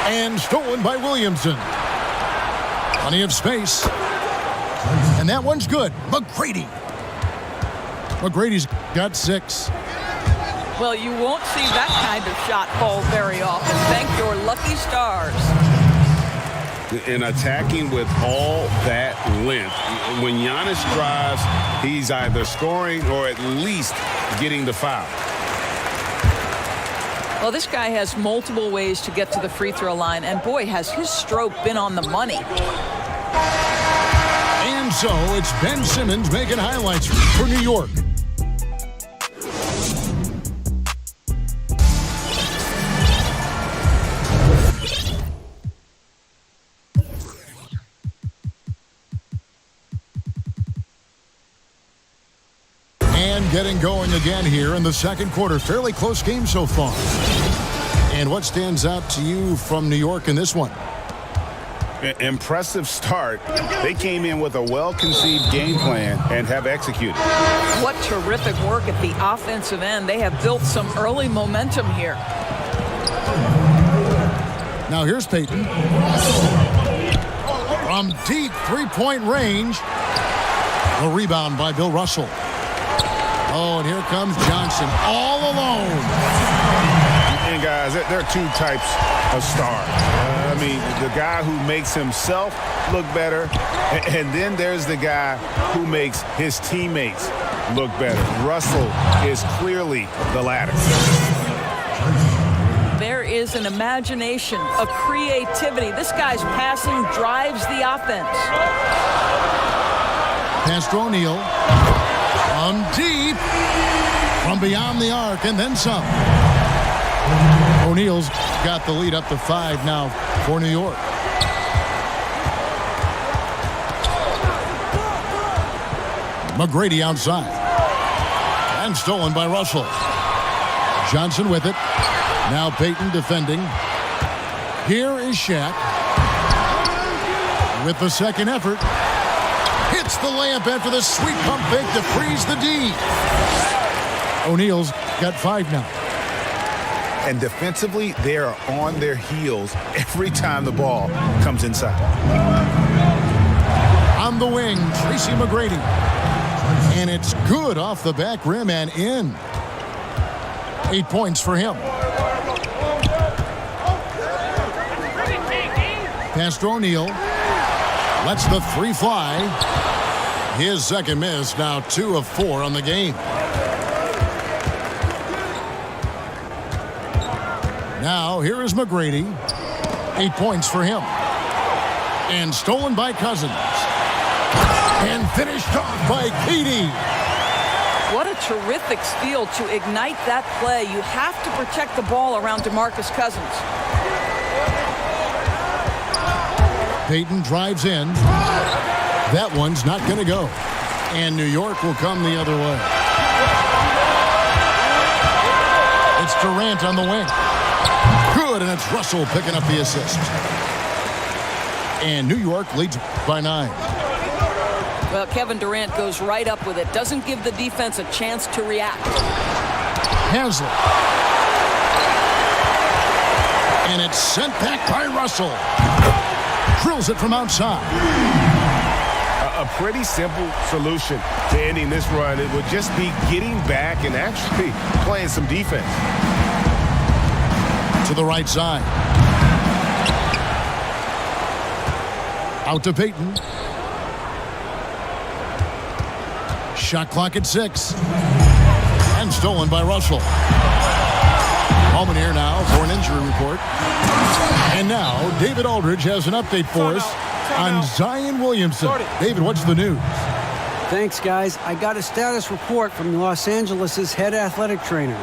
And stolen by Williamson. Plenty of space. And that one's good. McGrady. McGrady's got 6. Well, you won't see that kind of shot fall very often. Thank your lucky stars. And attacking with all that length. When Giannis drives, he's either scoring or at least getting the foul. Well, this guy has multiple ways to get to the free throw line, and boy, has his stroke been on the money. And so it's Ben Simmons making highlights for New York. And getting going again here in the second quarter. Fairly close game so far. And what stands out to you from New York in this one? Impressive start. They came in with a well-conceived game plan and have executed. What terrific work at the offensive end. They have built some early momentum here. Now here's Payton. from deep three-point range. A rebound by Bill Russell. Oh, and here comes Johnson all alone. And guys, there are two types of stars. I mean, the guy who makes himself look better, and then there's the guy who makes his teammates look better. Russell is clearly the latter. There is an imagination, a creativity. This guy's passing drives the offense. Pass to O'Neal. From deep. From beyond the arc, and then some. O'Neal's got the lead up to 5 now for New York. McGrady outside. And stolen by Russell. Johnson with it. Now Payton defending. Here is Shaq. With the second effort. Hits the layup after the sweet pump fake to freeze the D. O'Neal's got 5 now. And defensively, they are on their heels every time the ball comes inside. On the wing, Tracy McGrady. And it's good off the back rim and in. 8 points for him. Pass to O'Neal. Lets the 3 fly. His second miss, now 2 of 4 on the game. Now, here is McGrady. 8 points for him. And stolen by Cousins. And finished off by Katie. What a terrific steal to ignite that play. You have to protect the ball around DeMarcus Cousins. Payton drives in. That one's not going to go. And New York will come the other way. It's Durant on the wing. Good, and it's Russell picking up the assist. And New York leads by 9. Well, Kevin Durant goes right up with it. Doesn't give the defense a chance to react. Haslett. And it's sent back by Russell. Drills it from outside. A pretty simple solution to ending this run. It would just be getting back and actually playing some defense. To the right side. Out to Payton. Shot clock at 6. And stolen by Russell. Holman here now for an injury report. And now, David Aldridge has an update for us on Zion Williamson. David, what's the news? Thanks, guys. I got a status report from Los Angeles' head athletic trainer.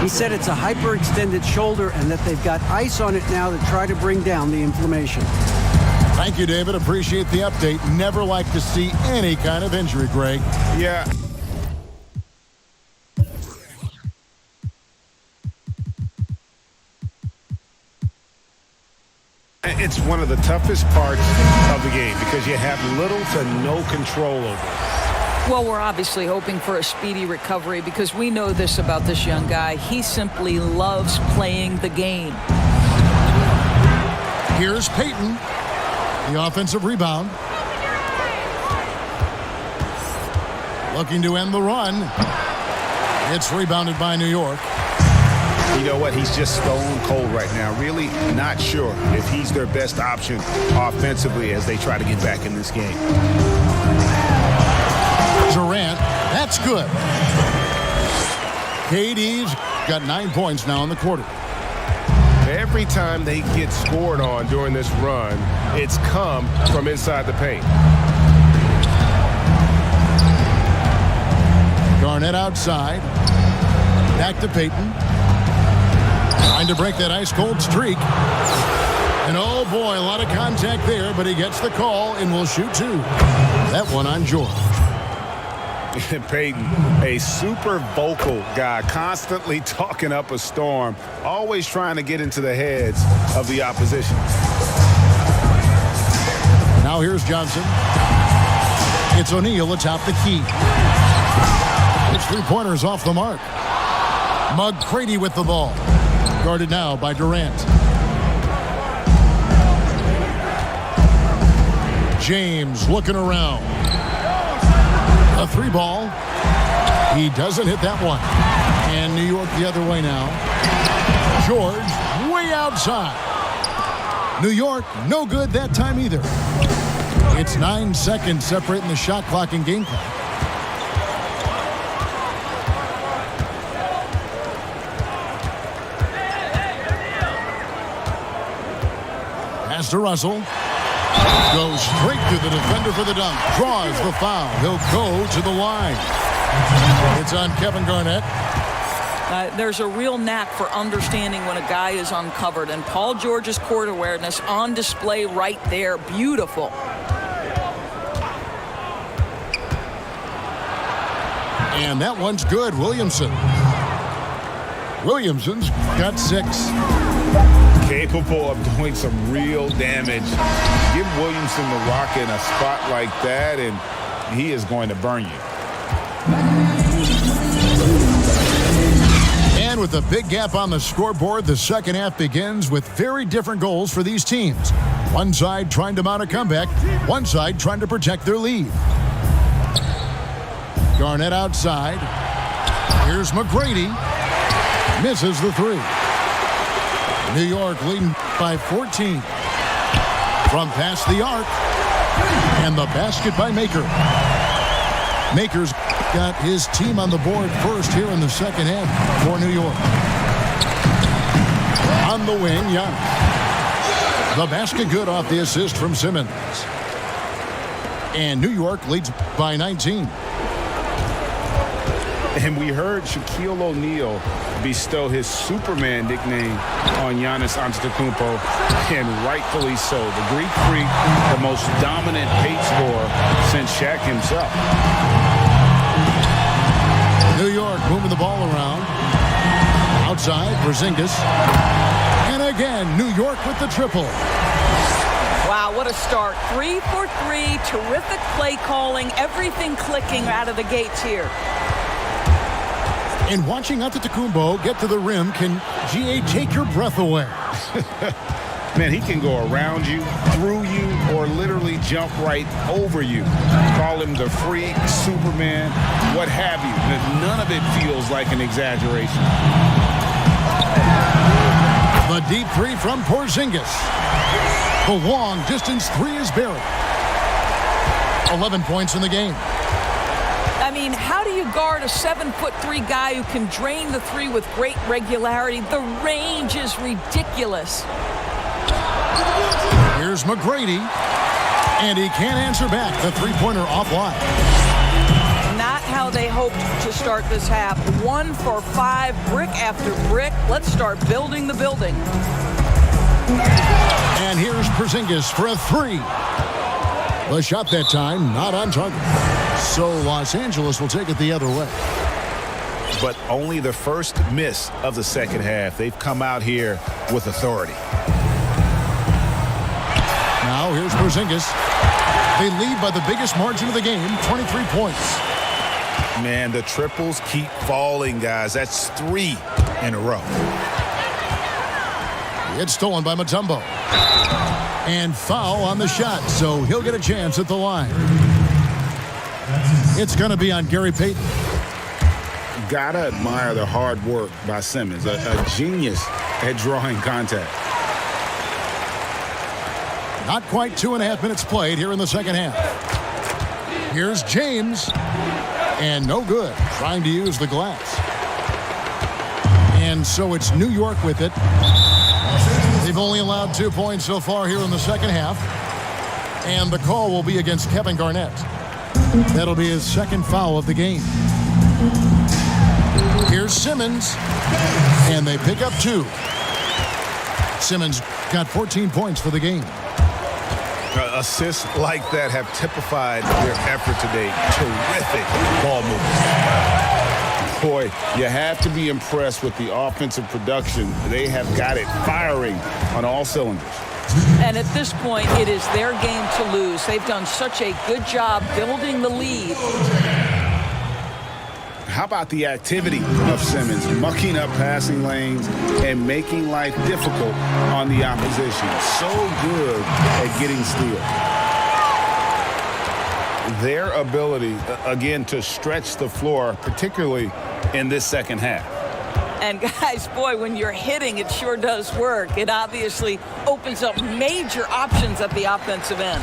He said it's a hyperextended shoulder and that they've got ice on it now to try to bring down the inflammation. Thank you, David. Appreciate the update. Never like to see any kind of injury, Greg. Yeah. It's one of the toughest parts of the game because you have little to no control over it. Well, we're obviously hoping for a speedy recovery because we know this about this young guy. He simply loves playing the game. Here's Payton. The offensive rebound. Looking to end the run. It's rebounded by New York. You know what? He's just stone cold right now. Really not sure if he's their best option offensively as they try to get back in this game. Durant, that's good. KD's got 9 points now in the quarter. Every time they get scored on during this run, it's come from inside the paint. Garnett outside. Back to Payton. Trying to break that ice-cold streak. And oh boy, a lot of contact there, but he gets the call and will shoot 2. That one on George. Payton, a super vocal guy, constantly talking up a storm, always trying to get into the heads of the opposition. Now here's Johnson. It's O'Neal atop the key. It's 3-pointers off the mark. McGrady with the ball. Guarded now by Durant. James looking around. A 3 ball. He doesn't hit that one. And New York the other way now. George way outside. New York no good that time either. It's 9 seconds separating the shot clock and game clock. Pass to Russell. Goes straight through the defender for the dunk. Draws the foul. He'll go to the line. It's on Kevin Garnett. There's a real knack for understanding when a guy is uncovered, and Paul George's court awareness on display right there. Beautiful. And that one's good. Williamson's got 6. Capable of doing some real damage. Give Williamson the rock in a spot like that, and he is going to burn you. And with a big gap on the scoreboard, the second half begins with very different goals for these teams. One side trying to mount a comeback, one side trying to protect their lead. Garnett outside. Here's McGrady. Misses the 3. New York leading by 14. From past the arc. And the basket by Maker. Maker's got his team on the board first here in the second half for New York. On the wing, Giannis. The basket good off the assist from Simmons. And New York leads by 19. And we heard Shaquille O'Neal bestow his Superman nickname on Giannis Antetokounmpo, and rightfully so. The Greek Freak, the most dominant paint scorer since Shaq himself. New York moving the ball around. Outside, Porzingis. And again, New York with the triple. Wow, what a start. 3 for 3. Terrific play calling. Everything clicking out of the gates here. And watching Antetokounmpo get to the rim can, GA, take your breath away. Man, he can go around you, through you, or literally jump right over you. Call him the freak, Superman, what have you. None of it feels like an exaggeration. The deep 3 from Porzingis. The long distance 3 is buried. 11 points in the game. I mean, how do you guard a 7'3" guy who can drain the 3 with great regularity? The range is ridiculous. Here's McGrady, and he can't answer back. The three-pointer offline. Not how they hoped to start this half. 1 for 5, brick after brick. Let's start building the building. And here's Porzingis for a 3. The shot that time, not on target. So Los Angeles will take it the other way. But only the first miss of the second half. They've come out here with authority. Now here's Porzingis. They lead by the biggest margin of the game, 23 points. Man, the triples keep falling, guys. That's 3 in a row. It's stolen by Mutombo. And foul on the shot, so he'll get a chance at the line. It's going to be on Gary Payton. Gotta admire the hard work by Simmons, a genius at drawing contact. Not quite 2.5 minutes played here in the second half. Here's James. And no good, trying to use the glass. And so it's New York with it. They've only allowed 2 points so far here in the second half. And the call will be against Kevin Garnett. That'll be his second foul of the game. Here's Simmons. And they pick up 2. Simmons got 14 points for the game. Assists like that have typified their effort today. Terrific ball movement. Boy, you have to be impressed with the offensive production. They have got it firing on all cylinders. And at this point, it is their game to lose. They've done such a good job building the lead. How about the activity of Simmons, mucking up passing lanes and making life difficult on the opposition? So good at getting steals. their ability, again, to stretch the floor, particularly in this second half. And guys, boy, when you're hitting, it sure does work. It obviously opens up major options at the offensive end.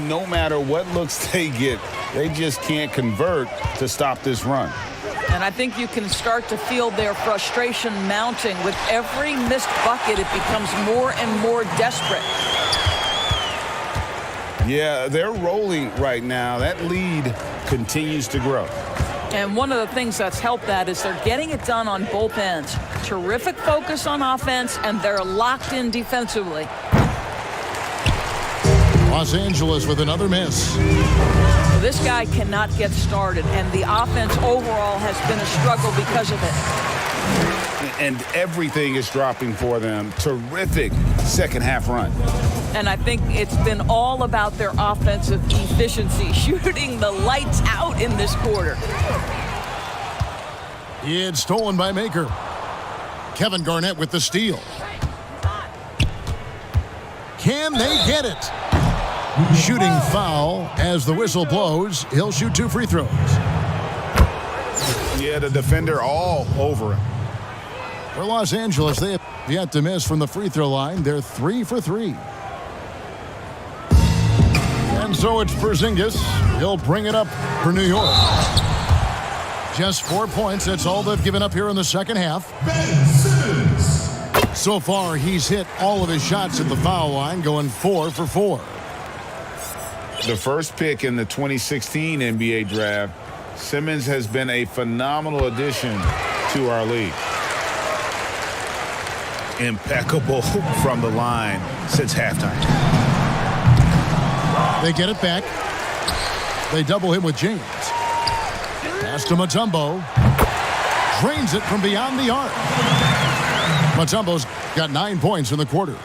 No matter what looks they get, they just can't convert to stop this run. And I think you can start to feel their frustration mounting. With every missed bucket, it becomes more and more desperate. Yeah, they're rolling right now. That lead continues to grow. And one of the things that's helped that is they're getting it done on both ends. Terrific focus on offense, and they're locked in defensively. Los Angeles with another miss. This guy cannot get started, and the offense overall has been a struggle because of it. And everything is dropping for them. Terrific second half run. And I think it's been all about their offensive efficiency, shooting the lights out in this quarter. It's stolen by Maker. Kevin Garnett with the steal. Can they get it? Shooting foul as the whistle blows. He'll shoot 2 free throws. Yeah, the defender all over him. For Los Angeles, they have yet to miss from the free throw line. They're 3 for 3. And so it's Porzingis. He'll bring it up for New York. Just 4 points. That's all they've given up here in the second half. So far, he's hit all of his shots at the foul line, going 4 for 4. The first pick in the 2016 NBA draft, Simmons has been a phenomenal addition to our league. Impeccable from the line since halftime. They get it back. They double him with James. Pass to Mutombo. Drains it from beyond the arc. Mutombo's got 9 points in the quarter.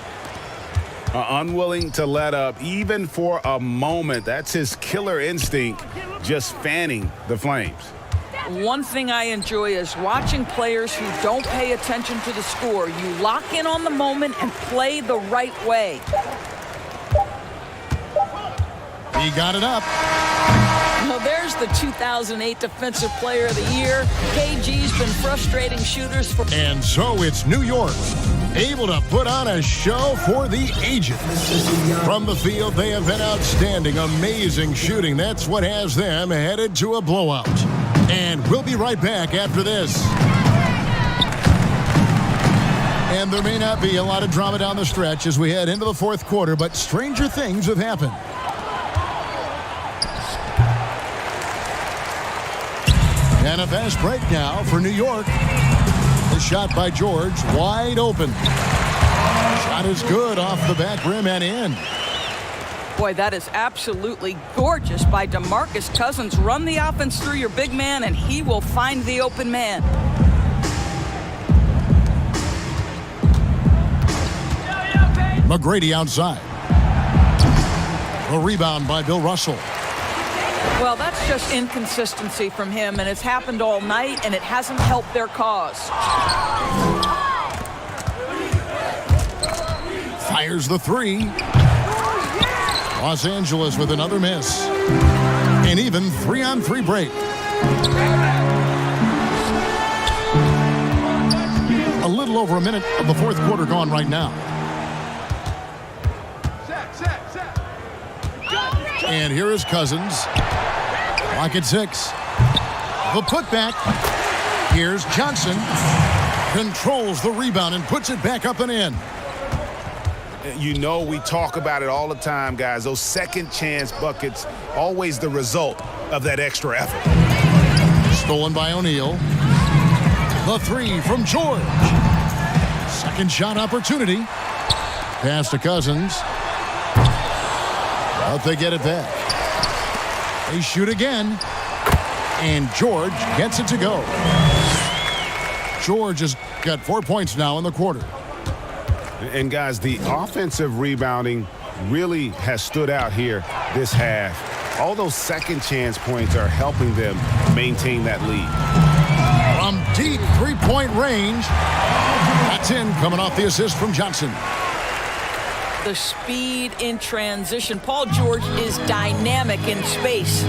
Unwilling to let up even for a moment. That's his killer instinct, just fanning the flames. One thing I enjoy is watching players who don't pay attention to the score. You lock in on the moment and play the right way. He got it up. Now there's the 2008 Defensive Player of the Year. KG's been frustrating shooters for... And so it's New York, able to put on a show for the ages. From the field, they have been outstanding, amazing shooting. That's what has them headed to a blowout. And we'll be right back after this. And there may not be a lot of drama down the stretch as we head into the fourth quarter, but stranger things have happened. And a fast break now for New York. The shot by George, wide open. Shot is good off the back rim and in. Boy, that is absolutely gorgeous by DeMarcus Cousins. Run the offense through your big man, and he will find the open man. McGrady outside. A rebound by Bill Russell. Well, that's just inconsistency from him, and it's happened all night, and it hasn't helped their cause. Fires the three. Los Angeles with another miss. An even 3-on-3 break. A little over a minute of the fourth quarter gone right now. And here is Cousins. Clock at 6. The putback. Here's Johnson. Controls the rebound and puts it back up and in. You know, we talk about it all the time, guys. Those second chance buckets, always the result of that extra effort. Stolen by O'Neal. The three from George. Second shot opportunity. Pass to Cousins. But they get it back. They shoot again. And George gets it to go. George has got 4 points now in the quarter. And guys, the offensive rebounding really has stood out here this half. All those second chance points are helping them maintain that lead. From deep three-point range. That's in, coming off the assist from Johnson. the speed in transition. Paul George is dynamic in space.